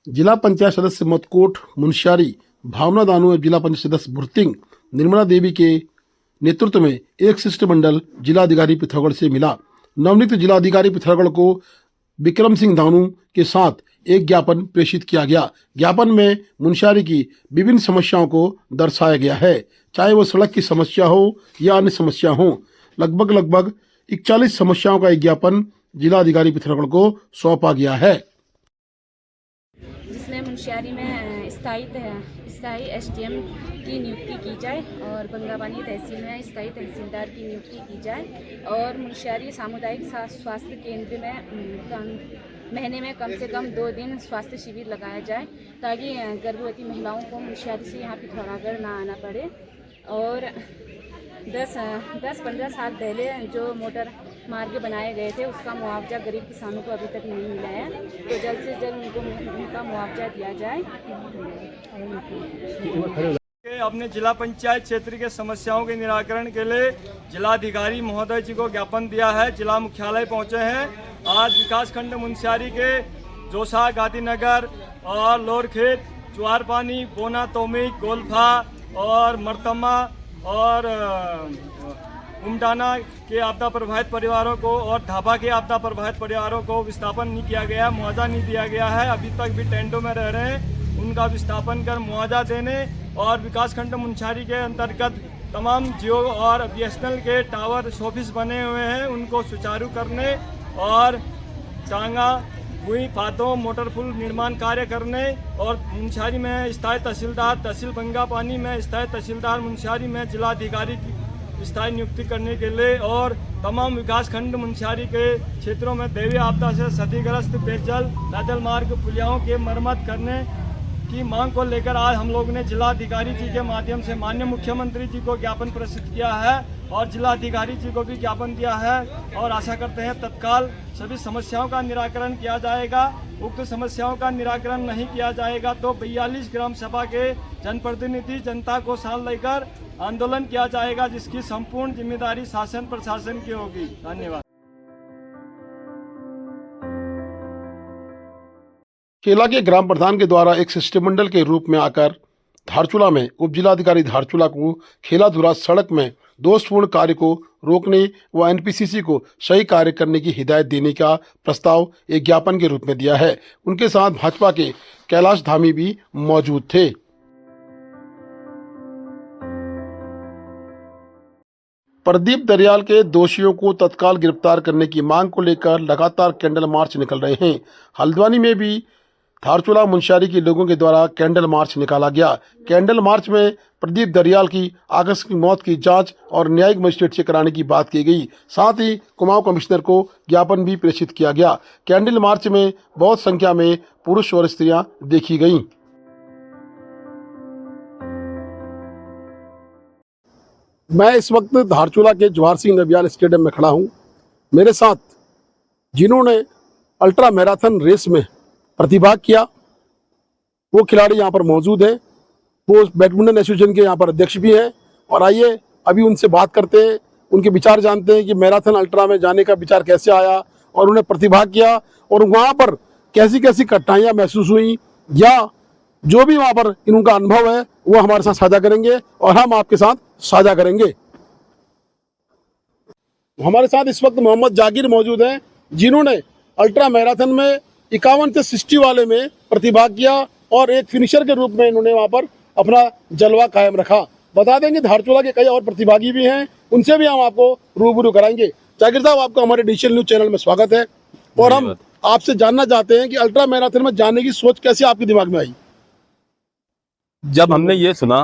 जिला पंचायत सदस्य मतकोट मुंशियारी भावना दानू एवं जिला पंचायत सदस्य भुर्तिंग निर्मला देवी के नेतृत्व में एक शिष्टमंडल जिलाधिकारी पिथौरागढ़ से मिला। नवनियुक्त जिलाधिकारी पिथौरागढ़ को विक्रम सिंह दानू के साथ एक ज्ञापन प्रेषित किया गया। ज्ञापन में मुंशियारी की विभिन्न समस्याओं को दर्शाया गया है, चाहे वो सड़क की समस्या हो या अन्य समस्या हो। लगभग 41 समस्याओं का एक ज्ञापन जिलाधिकारी पिथौरागढ़ को सौंपा गया है, जिसमें मुंशियारी में स्थायी एसडीएम की नियुक्ति की जाए और बंगाबानी तहसील में स्थायी तहसीलदार की नियुक्ति की जाए और मुंशियारी सामुदायिक स्वास्थ्य केंद्र में महीने में कम से कम 2 दिन स्वास्थ्य शिविर लगाया जाए ताकि गर्भवती महिलाओं को मुंशियारी से यहाँ पिथौरागढ़ ना आना पड़े। और 10-15 साल पहले जो मोटर मार्ग बनाए गए थे उसका मुआवजा गरीब किसानों को अभी तक नहीं मिला है, तो जल्द से जल्द उनका मुआवजा दिया जाए। अपने जिला पंचायत क्षेत्र के समस्याओं के निराकरण के लिए जिलाधिकारी महोदय जी को ज्ञापन दिया है। जिला मुख्यालय पहुंचे हैं। आज विकासखंड मुंशियारी के जोसा, गांधीनगर और लोरखेत, चुआरपानी, बोना, तोमिक, गोलफा और मरतमा और उमडाना के आपदा प्रभावित परिवारों को और ढाबा के आपदा प्रभावित परिवारों को विस्थापन नहीं किया गया, मुआवजा नहीं दिया गया है। अभी तक भी टेंटों में रह रहे हैं, उनका विस्थापन कर मुआवजा देने और विकासखंड मुंशियारी के अंतर्गत तमाम जियो और बीएसएनएल के टावर ऑफिस बने हुए हैं, उनको सुचारू करने और टांगा, भुई, फातों, मोटर पुल निर्माण कार्य करने और मुंशियारी में स्थायी तहसीलदार, तहसील बंगापानी में स्थायी तहसीलदार, मुंशियारी में जिलाधिकारी की स्थायी नियुक्ति करने के लिए और तमाम विकासखंड मुंशियारी के क्षेत्रों में दैवीय आपदा से क्षतिग्रस्त पेयजल, पैदल मार्ग, पुलियाओं के मरम्मत करने की मांग को लेकर आज हम लोग ने जिलाधिकारी जी के माध्यम से माननीय मुख्यमंत्री जी को ज्ञापन प्रेषित किया है और जिलाधिकारी जी को भी ज्ञापन दिया है और आशा करते हैं तत्काल सभी समस्याओं का निराकरण किया जाएगा। उक्त समस्याओं का निराकरण नहीं किया जाएगा तो 42 ग्राम सभा के जनप्रतिनिधि जनता को साथ लेकर आंदोलन किया जाएगा, जिसकी संपूर्ण जिम्मेदारी शासन प्रशासन की होगी। धन्यवाद। केला के ग्राम प्रधान के द्वारा एक शिष्टमंडल के रूप में आकर धारचूला में उप जिलाधिकारी धारचूला को खेलाधुरा सड़क में दोषपूर्ण कार्य को रोकने व एनपीसीसी को सही कार्य करने की हिदायत देने का प्रस्ताव एक ज्ञापन के रूप में दिया है। उनके साथ भाजपा के कैलाश धामी भी मौजूद थे। प्रदीप दरियाल के दोषियों को तत्काल गिरफ्तार करने की मांग को लेकर लगातार कैंडल मार्च निकल रहे हैं। हल्द्वानी में भी धारचूला मुंशियारी के लोगों के द्वारा कैंडल मार्च निकाला गया। कैंडल मार्च में प्रदीप दरियाल की आकस्मिक मौत की जांच और न्यायिक मजिस्ट्रेट से कराने की बात की गई। साथ ही कुमाऊं कमिश्नर को ज्ञापन भी प्रेषित किया गया। कैंडल मार्च में बहुत संख्या में पुरुष और स्त्रियां देखी गईं। मैं इस वक्त धारचूला के जवाहर सिंह नबियाल स्टेडियम में खड़ा हूं। मेरे साथ जिन्होंने अल्ट्रा मैराथन रेस में प्रतिभाग किया वो खिलाड़ी यहाँ पर मौजूद है। वो बैडमिंटन एसोसिएशन के यहाँ पर अध्यक्ष भी हैं और आइए अभी उनसे बात करते हैं, उनके विचार जानते हैं कि मैराथन अल्ट्रा में जाने का विचार कैसे आया और उन्हें प्रतिभाग किया और वहाँ पर कैसी कैसी कठिनाइयाँ महसूस हुई या जो भी वहाँ पर इनका अनुभव है वो हमारे साथ साझा करेंगे और हम आपके साथ साझा करेंगे। हमारे साथ इस वक्त मोहम्मद जाकिर मौजूद हैं, जिन्होंने अल्ट्रा मैराथन में 51 से 60 वाले में प्रतिभाग किया और एक फिनिशर के रूप में इन्होंने वहाँ पर अपना जलवा कायम रखा। बता देंगे धारचूला के कई और प्रतिभागी भी हैं, उनसे भी हम आपको रूबरू कराएंगे। जाकिर साहब, आपका हमारे डिजिटल न्यूज चैनल में स्वागत है और हम आपसे जानना चाहते हैं कि अल्ट्रा मैराथन में जाने की सोच कैसे आपके दिमाग में आई? जब हमने ये सुना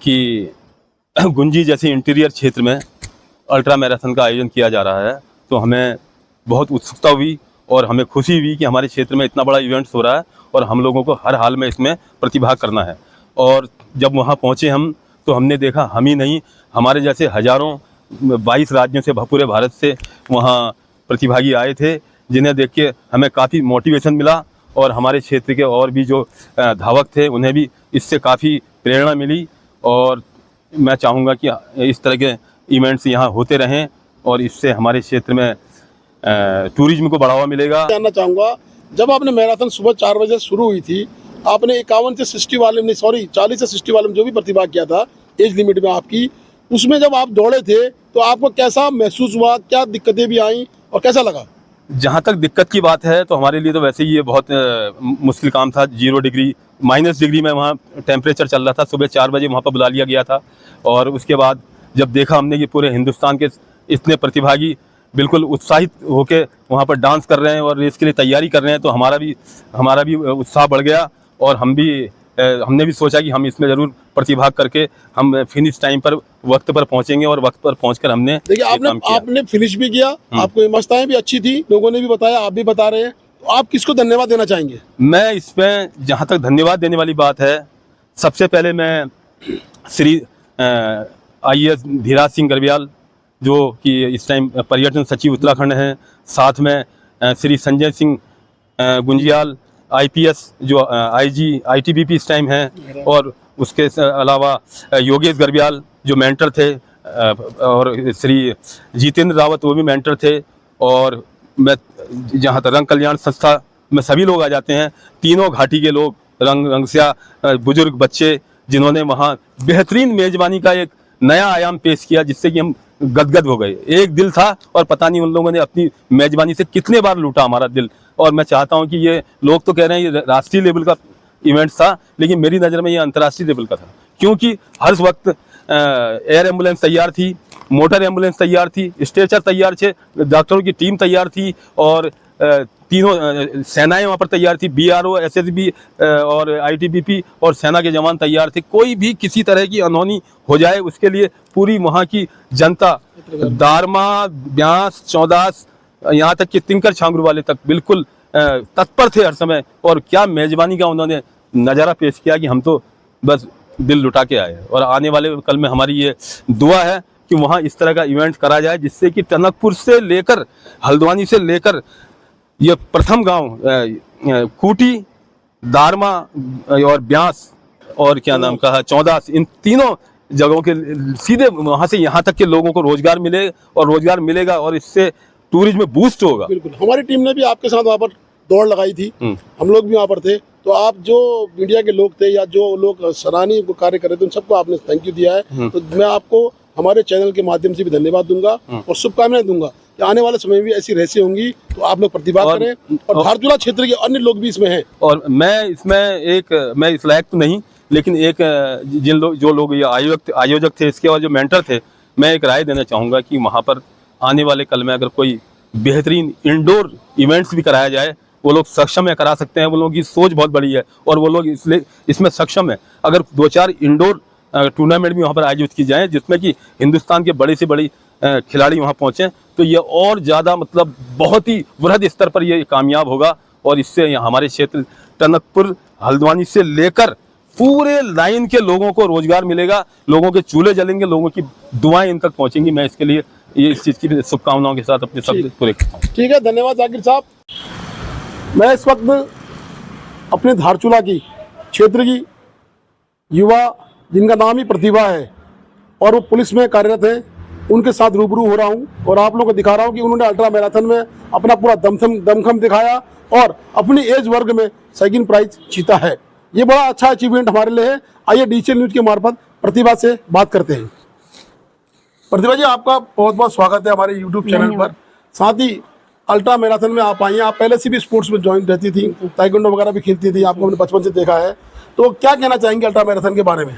कि गुंजी जैसे इंटीरियर क्षेत्र में अल्ट्रा मैराथन का आयोजन किया जा रहा है तो हमें बहुत उत्सुकता हुई और हमें खुशी हुई कि हमारे क्षेत्र में इतना बड़ा इवेंट्स हो रहा है और हम लोगों को हर हाल में इसमें प्रतिभाग करना है। और जब वहाँ पहुँचे हम तो हमने देखा हम ही नहीं, हमारे जैसे हज़ारों 22 राज्यों से पूरे भारत से वहाँ प्रतिभागी आए थे, जिन्हें देख के हमें काफ़ी मोटिवेशन मिला और हमारे क्षेत्र के और भी जो धावक थे उन्हें भी इससे काफ़ी प्रेरणा मिली। और मैं चाहूँगा कि इस तरह के इवेंट्स यहाँ होते रहें और इससे हमारे क्षेत्र में टूरिज्म को बढ़ावा मिलेगा। जानना चाहूँगा जब आपने मैराथन सुबह 4 बजे शुरू हुई थी, आपने 51 से 60 वाले में, सॉरी 40 से 60 वाले में जो भी प्रतिभाग किया था एज लिमिट में आपकी, उसमें जब आप दौड़े थे तो आपको कैसा महसूस हुआ, क्या दिक्कतें भी आई और कैसा लगा? जहाँ तक दिक्कत की बात है तो हमारे लिए तो वैसे ही ये बहुत मुश्किल काम था। 0 डिग्री -डिग्री में वहाँ टेम्परेचर चल रहा था। सुबह 4 बजे वहाँ पर बुला लिया गया था और उसके बाद जब देखा हमने कि पूरे हिंदुस्तान के इतने प्रतिभागी बिल्कुल उत्साहित होकर वहाँ पर डांस कर रहे हैं और रेस के लिए तैयारी कर रहे हैं, तो हमारा भी उत्साह बढ़ गया और हमने भी सोचा कि हम इसमें ज़रूर प्रतिभाग करके हम फिनिश टाइम पर वक्त पर पहुंचेंगे और वक्त पर पहुंचकर हमने देखिए ये काम किया। आपने फिनिश भी किया, आपको मस्ताएं भी अच्छी थी, लोगों ने भी बताया, आप भी बता रहे हैं, तो आप किसको धन्यवाद देना चाहेंगे? मैं इसमें जहाँ तक धन्यवाद देने वाली बात है, सबसे पहले मैं श्री IAS धीराज सिंह गर्ब्याल जो कि इस टाइम पर्यटन सचिव उत्तराखंड हैं, साथ में श्री संजय सिंह गुंजियाल IPS जो IG ITBP इस टाइम हैं, और उसके अलावा योगेश गर्ब्याल जो मेंटर थे, और श्री जितेंद्र रावत वो भी मेंटर थे, और मैं जहाँ तक रंग कल्याण संस्था में सभी लोग आ जाते हैं, तीनों घाटी के लोग, रंगसिया बुजुर्ग बच्चे, जिन्होंने वहाँ बेहतरीन मेज़बानी का एक नया आयाम पेश किया जिससे कि हम गदगद हो गए। एक दिल था और पता नहीं उन लोगों ने अपनी मेज़बानी से कितने बार लूटा हमारा दिल। और मैं चाहता हूं कि ये लोग तो कह रहे हैं ये राष्ट्रीय लेवल का इवेंट था, लेकिन मेरी नज़र में ये अंतर्राष्ट्रीय लेवल का था, क्योंकि हर वक्त एयर एम्बुलेंस तैयार थी, मोटर एम्बुलेंस तैयार थी, स्ट्रेचर तैयार थे, डॉक्टरों की टीम तैयार थी, और तीनों सेनाएं वहाँ पर तैयार थी, BRO SSB और ITBP और सेना के जवान तैयार थे। कोई भी किसी तरह की अनहोनी हो जाए उसके लिए पूरी वहाँ की जनता, दारमा, ब्यास, चौदास, यहाँ तक कि तिनकर छांगरू वाले तक बिल्कुल तत्पर थे हर समय। और क्या मेज़बानी का उन्होंने नज़ारा पेश किया कि हम तो बस दिल लुटा के आए। और आने वाले कल में हमारी ये दुआ है कि वहाँ इस तरह का इवेंट करा जाए जिससे कि टनकपुर से लेकर हल्द्वानी से लेकर ये प्रथम गांव खूटी, दारमा और ब्यास और क्या नाम कहा चौदास, इन तीनों जगहों के सीधे वहाँ से यहाँ तक के लोगों को रोजगार मिले और रोजगार मिलेगा और इससे टूरिज्म में बूस्ट होगा। बिल्कुल, हमारी टीम ने भी आपके साथ वहाँ पर दौड़ लगाई थी, हम लोग भी वहाँ पर थे, तो आप जो मीडिया के लोग थे या जो लोग सराहनीय कार्य कर रहे थे उन सबको आपने थैंक यू दिया है। तो मैं आपको हमारे चैनल के माध्यम से भी धन्यवाद दूंगा और शुभकामनाएं दूंगा कि आने वाले समय में भी ऐसी रेसें होंगी तो आप लोग प्रतिभाग करें और धारचूला क्षेत्र के अन्य लोग भी इसमें हैं। और मैं इस लायक तो नहीं, लेकिन एक जो लोग ये आयोजक थे इसके और जो मेंटर थे, मैं एक राय देना चाहूँगा कि वहाँ पर आने वाले कल में अगर कोई बेहतरीन इंडोर इवेंट्स भी कराया जाए, वो लोग सक्षम है, करा सकते हैं। वो लोगों की सोच बहुत बड़ी है और वो लोग इसमें सक्षम है। अगर 2-4 इंडोर टूर्नामेंट भी वहाँ पर आयोजित की जाए जिसमें कि हिंदुस्तान के बड़ी से बड़ी खिलाड़ी वहाँ पहुँचें, तो ये और ज़्यादा मतलब बहुत ही वृहद स्तर पर ये कामयाब होगा। और इससे हमारे क्षेत्र टनकपुर, हल्द्वानी से लेकर पूरे लाइन के लोगों को रोजगार मिलेगा, लोगों के चूल्हे जलेंगे, लोगों की दुआएं इन तक पहुँचेंगी। मैं इसके लिए ये इस चीज़ की शुभकामनाओं के साथ अपने शब्द पूरे करता हूँ। ठीक है, धन्यवाद जाकिर साहब। मैं इस वक्त अपने धारचूला की क्षेत्र की युवा जिनका नाम ही प्रतिभा है और वो पुलिस में कार्यरत हैं, उनके साथ रूबरू हो रहा हूं और आप लोगों को दिखा रहा हूं कि उन्होंने अल्ट्रा मैराथन में अपना पूरा दमखम दिखाया और अपनी एज वर्ग में सेकंड प्राइज जीता है। ये बड़ा अच्छा अचीवमेंट हमारे लिए है। आइए डिजिटल न्यूज के मार्फत प्रतिभा से बात करते हैं। प्रतिभा जी, आपका बहुत बहुत स्वागत है हमारे यूट्यूब चैनल पर। साथ ही अल्ट्रा मैराथन में आप आई हैं, आप पहले से भी स्पोर्ट्स में ज्वाइन रहती थी, ताइक्वांडो वगैरह भी खेलती थी, आपको हमने बचपन से देखा है, तो क्या कहना चाहेंगे अल्ट्रा मैराथन के बारे में?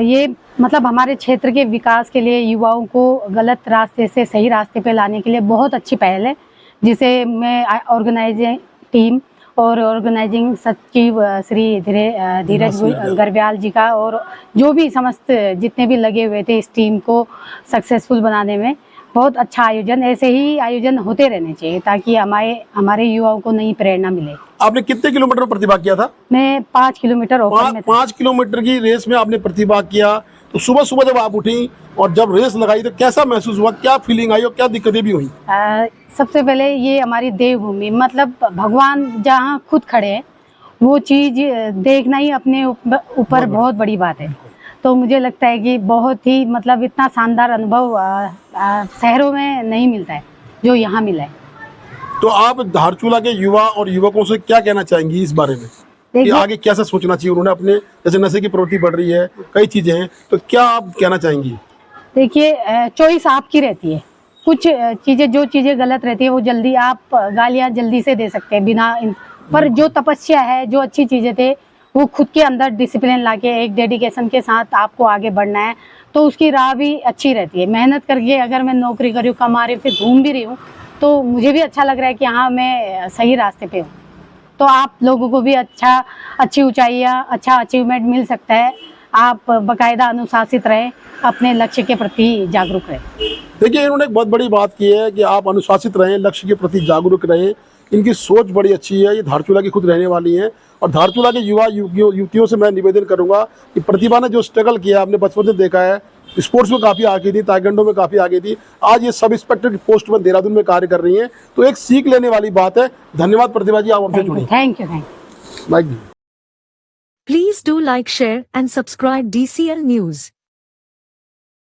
ये मतलब हमारे क्षेत्र के विकास के लिए युवाओं को गलत रास्ते से सही रास्ते पे लाने के लिए बहुत अच्छी पहल है, जिसे मैं ऑर्गेनाइजिंग टीम और ऑर्गेनाइजिंग सचिव श्री धीरज गर्ब्याल जी का और जो भी समस्त जितने भी लगे हुए थे इस टीम को सक्सेसफुल बनाने में, बहुत अच्छा आयोजन, ऐसे ही आयोजन होते रहने चाहिए ताकि हमारे युवाओं को नई प्रेरणा मिले। आपने कितने किलोमीटर में प्रतिभाग किया था? मैं 5 किलोमीटर ओपन में 5 किलोमीटर की रेस में आपने प्रतिभाग किया, तो सुबह सुबह जब आप उठी और जब रेस लगाई तो कैसा महसूस हुआ, क्या फीलिंग आई और क्या दिक्कतें भी हुई? सबसे पहले ये हमारी देवभूमि, मतलब भगवान जहाँ खुद खड़े हैं वो चीज़ देखना ही अपने ऊपर बहुत बड़ी बात है। तो मुझे लगता है कि बहुत ही मतलब इतना शानदार अनुभव शहरों में नहीं मिलता है जो यहाँ मिला है। तो आप धारचूला के युवा और युवकों से क्या कहना चाहेंगी इस बारे में कि देखिए आगे कैसा सोचना चाहिए? उन्होंने अपने जैसे नशे की प्रवृत्ति बढ़ रही है, कई चीजें हैं, तो क्या आप कहना चाहेंगी? देखिए चॉइस आपकी रहती है। कुछ चीज़ें, जो चीज़ें गलत रहती है वो जल्दी आप गालियाँ जल्दी से दे सकते हैं बिना पर जो तपस्या है, जो अच्छी चीज़ें थे, वो खुद के अंदर डिसिप्लिन लाके एक डेडिकेशन के साथ आपको आगे बढ़ना है, तो उसकी राह भी अच्छी रहती है। मेहनत करके अगर मैं नौकरी कर रही हूँ, कमा रही हूँ, फिर घूम भी रही हूँ, तो मुझे भी अच्छा लग रहा है कि हाँ मैं सही रास्ते पे हूँ। तो आप लोगों को भी अच्छी ऊंचाइयाँ, अच्छा अचीवमेंट मिल सकता है। आप बाकायदा अनुशासित रहें, अपने लक्ष्य के प्रति जागरूक रहें। देखिए, इन्होंने एक बहुत बड़ी बात की है कि आप अनुशासित रहें, लक्ष्य के प्रति जागरूक रहें। इनकी सोच बड़ी अच्छी है। ये धारचूला की खुद रहने वाली हैं और धारचूला के युवा युवतियों से मैं निवेदन करूंगा कि प्रतिभा ने जो स्ट्रगल किया, आपने बचपन से देखा है, स्पोर्ट्स में काफ़ी आगे थी, ताइक्वांडो में काफ़ी आगे थी, आज ये सब इंस्पेक्टर की पोस्ट में देहरादून में कार्य कर रही हैं, तो एक सीख लेने वाली बात है। धन्यवाद प्रतिभा जी, आप हमसे जुड़ी। Thank you. माइक दी। Please do like, share and subscribe DCL News.